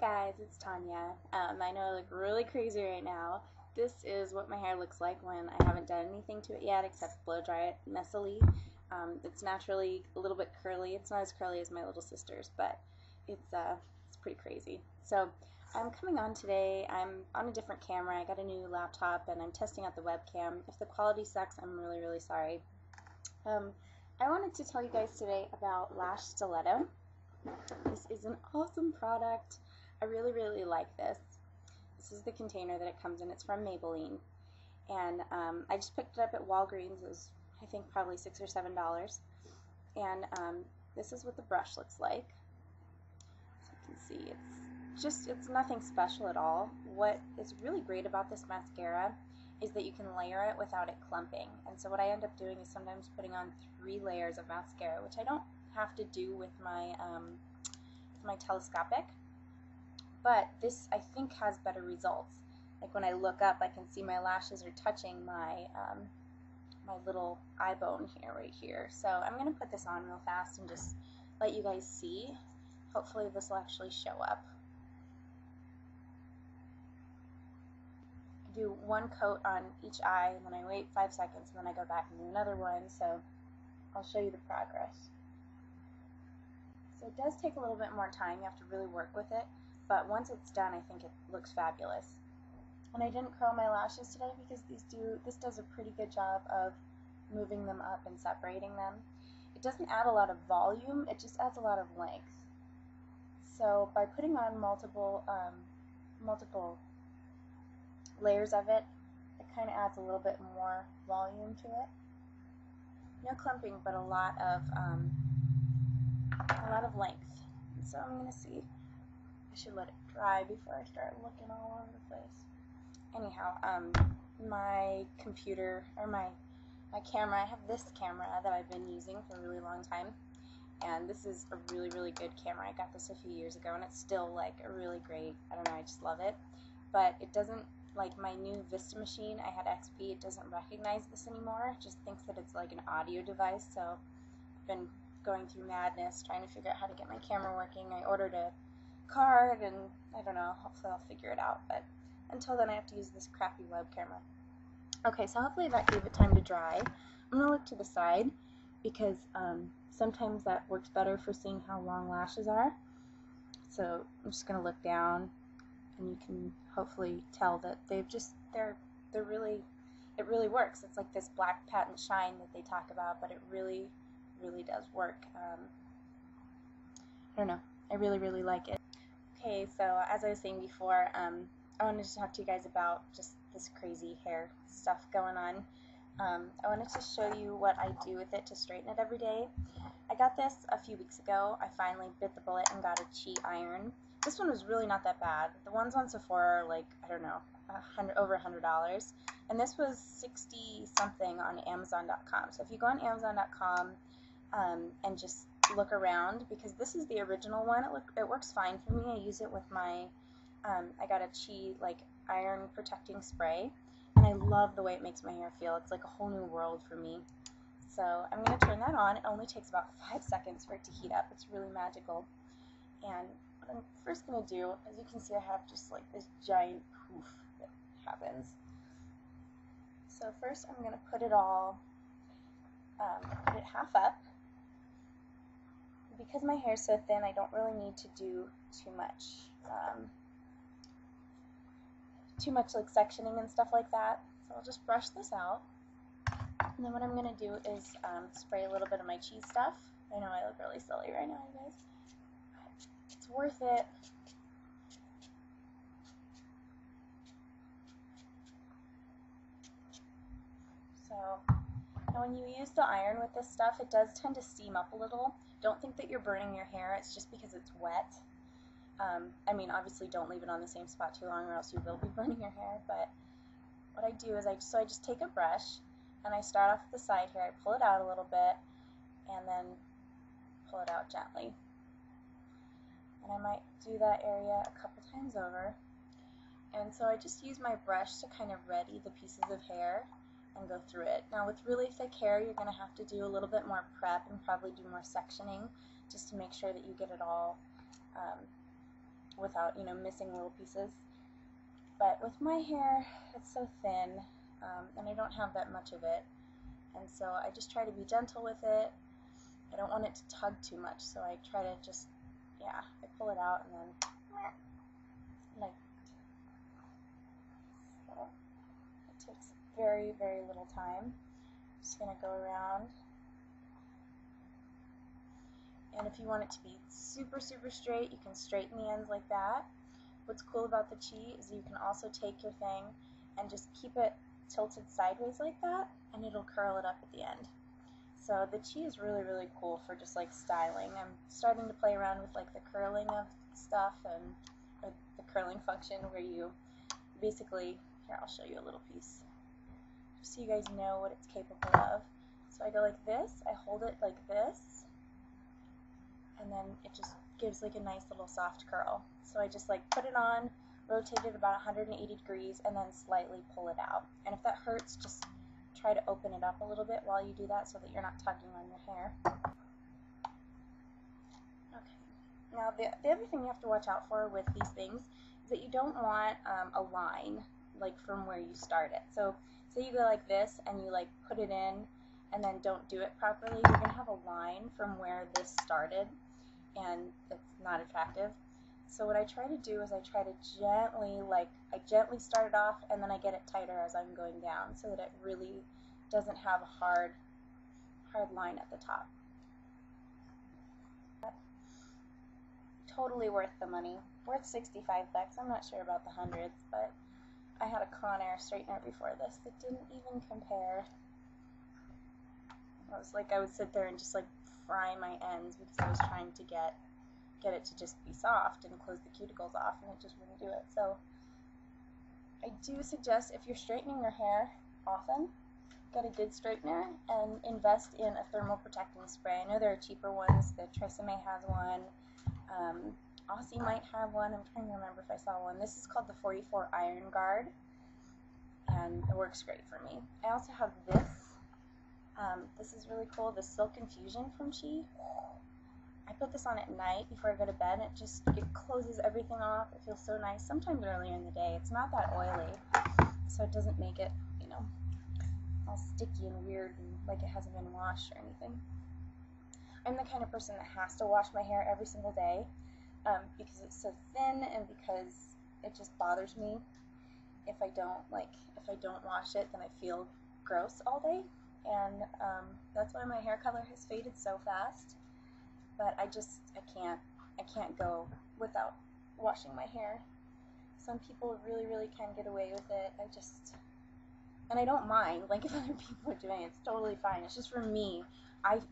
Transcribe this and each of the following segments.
guys, it's Tanya. I know I look really crazy right now. This is what my hair looks like when I haven't done anything to it yet except blow dry it messily. It's naturally a little bit curly. It's not as curly as my little sister's, but it's pretty crazy. So I'm coming on today. I'm on a different camera. I got a new laptop and I'm testing out the webcam. If the quality sucks, I'm really sorry. I wanted to tell you guys today about Lash Stiletto. This is an awesome product. I really like this. This is the container that it comes in. It's from Maybelline. And I just picked it up at Walgreens. It was, I think, probably $6 or $7. And this is what the brush looks like. So you can see it's nothing special at all. What is really great about this mascara is that you can layer it without it clumping. And so what I end up doing is sometimes putting on 3 layers of mascara, which I don't have to do with my telescopic, but this I think has better results. Like when I look up, I can see my lashes are touching my my little eye bone here, right here. So I'm gonna put this on real fast and just let you guys see. Hopefully this will actually show up. I do 1 coat on each eye, and then I wait 5 seconds, and then I go back and do another one. So I'll show you the progress. So it does take a little bit more time. You have to really work with it, but once it's done, I think it looks fabulous. And I didn't curl my lashes today because this does a pretty good job of moving them up and separating them. It doesn't add a lot of volume, it just adds a lot of length. So by putting on multiple layers of it, it kind of adds a little bit more volume to it. No clumping, but a lot of length. So I'm going to see. I should let it dry before I start looking all over the place. Anyhow, my computer, or my camera, I have this camera that I've been using for a really long time. And this is a really good camera. I got this a few years ago and it's still like a really great, I don't know, I just love it. But it doesn't, like my new Vista machine, I had XP, it doesn't recognize this anymore. It just thinks that it's like an audio device. So I've been going through madness trying to figure out how to get my camera working. I ordered a card and I don't know, hopefully I'll figure it out, but until then I have to use this crappy web camera. Okay, so hopefully that gave it time to dry. I'm going to look to the side because sometimes that works better for seeing how long lashes are. So I'm just going to look down and you can hopefully tell that they're really, it really works. It's like this black patent shine that they talk about, but it really does work. I don't know, I really like it. Okay, so as I was saying before, I wanted to talk to you guys about just this crazy hair stuff going on. I wanted to show you what I do with it to straighten it every day. I got this a few weeks ago. I finally bit the bullet and got a Chi iron. This one was really not that bad. The ones on Sephora are like, I don't know, over $100, and this was 60 something on Amazon.com. So if you go on Amazon.com and just look around, because this is the original one, it works fine for me. I use it with my, I got a Chi like iron protecting spray, and I love the way it makes my hair feel. It's like a whole new world for me. So I'm going to turn that on. It only takes about 5 seconds for it to heat up. It's really magical. And what I'm first going to do, as you can see, I have just like this giant poof that happens. So first I'm going to put it all, put it half up. Because my hair is so thin, I don't really need to do too much like sectioning and stuff like that. So I'll just brush this out. And then what I'm going to do is spray a little bit of my cheese stuff. I know I look really silly right now, you guys. It's worth it. So now when you use the iron with this stuff, it does tend to steam up a little. Don't think that you're burning your hair. It's just because it's wet. I mean, obviously don't leave it on the same spot too long or else you will be burning your hair, but what I do is I just take a brush and I start off the side here. I pull it out a little bit and then pull it out gently. And I might do that area a couple times over. And so I just use my brush to kind of ready the pieces of hair and go through it. Now with really thick hair, you're going to have to do a little bit more prep and probably do more sectioning just to make sure that you get it all without, you know, missing little pieces. But with my hair, it's so thin, and I don't have that much of it, and so I just try to be gentle with it. I don't want it to tug too much, so I try to just, yeah, I pull it out and then, like, so it takes very, very little time. I'm just going to go around. And if you want it to be super, super straight, you can straighten the ends like that. What's cool about the chi is you can also take your thing and just keep it tilted sideways like that, and it'll curl it up at the end. So the chi is really, really cool for just like styling. I'm starting to play around with like the curling of stuff and the curling function where you basically, here I'll show you a little piece just so you guys know what it's capable of. So I go like this, I hold it like this, and then it just gives like a nice little soft curl. So I just like put it on, rotate it about 180 degrees, and then slightly pull it out. And if that hurts, just try to open it up a little bit while you do that so that you're not tugging on your hair. Okay. Now the other thing you have to watch out for with these things is that you don't want a line like from where you start it. So say you go like this and you like put it in and then don't do it properly, you're going to have a line from where this started, and it's not attractive. So what I try to do is I try to gently, I gently start it off and then I get it tighter as I'm going down so that it really doesn't have a hard line at the top. Totally worth the money. Worth 65 bucks. I'm not sure about the hundreds, but I had a Conair straightener before this that didn't even compare. It was like I would sit there and just like fry my ends because I was trying to get it to just be soft and close the cuticles off, and it just wouldn't do it. So I do suggest if you're straightening your hair often, get a good straightener and invest in a thermal protecting spray. I know there are cheaper ones. The Tresemme has one. Aussie might have one. I'm trying to remember if I saw one. This is called the 44 Iron Guard, and it works great for me. I also have this. This is really cool, the Silk Infusion from Chi. I put this on at night before I go to bed, and it closes everything off. It feels so nice. Sometimes earlier in the day. It's not that oily, so it doesn't make it, you know, all sticky and weird and like it hasn't been washed or anything. I'm the kind of person that has to wash my hair every single day because it's so thin and because it just bothers me. If I don't wash it, then I feel gross all day, and that's why my hair color has faded so fast. But I can't go without washing my hair. Some people really, really can get away with it. And I don't mind, like if other people are doing it, it's totally fine. It's just for me,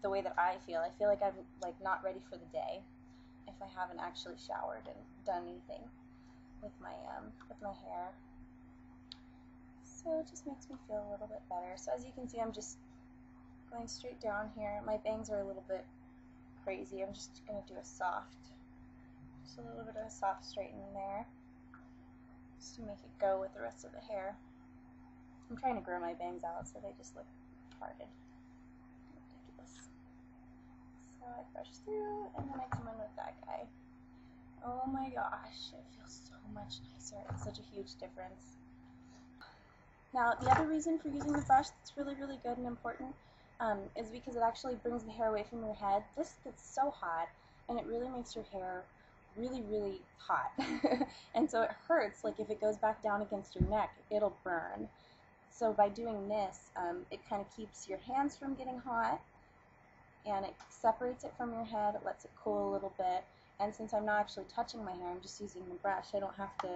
the way that I feel like I'm like not ready for the day if I haven't actually showered and done anything with my hair. So it just makes me feel a little bit better. So as you can see, I'm just going straight down here. My bangs are a little bit crazy. I'm just going to do just a little bit of a soft straighten there, just to make it go with the rest of the hair. I'm trying to grow my bangs out so they just look parted. Ridiculous. So I brush through, and then I come in with that guy. Oh my gosh, it feels so much nicer. It's such a huge difference. Now, the other reason for using the brush that's really, really good and important is because it actually brings the hair away from your head. This gets so hot, and it really makes your hair really, really hot. And so it hurts, like if it goes back down against your neck, it'll burn. So by doing this, it kind of keeps your hands from getting hot, and it separates it from your head, it lets it cool a little bit, and since I'm not actually touching my hair, I'm just using the brush, I don't have to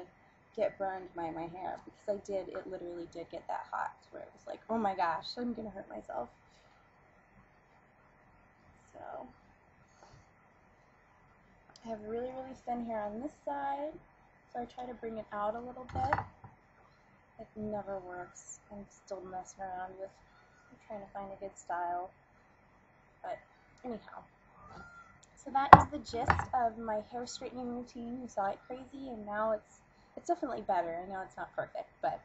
get burned by my hair, because it literally did get that hot, where it was like, oh my gosh, I'm gonna hurt myself. So, I have really, really thin hair on this side, so I try to bring it out a little bit. It never works. I'm still messing around with trying to find a good style, but anyhow. So that is the gist of my hair straightening routine. You saw it crazy, and now it's definitely better. I know it's not perfect, but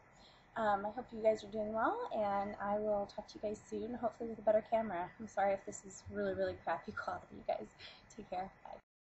I hope you guys are doing well, and I will talk to you guys soon, hopefully with a better camera. I'm sorry if this is really, really crappy quality, you guys. Take care. Bye.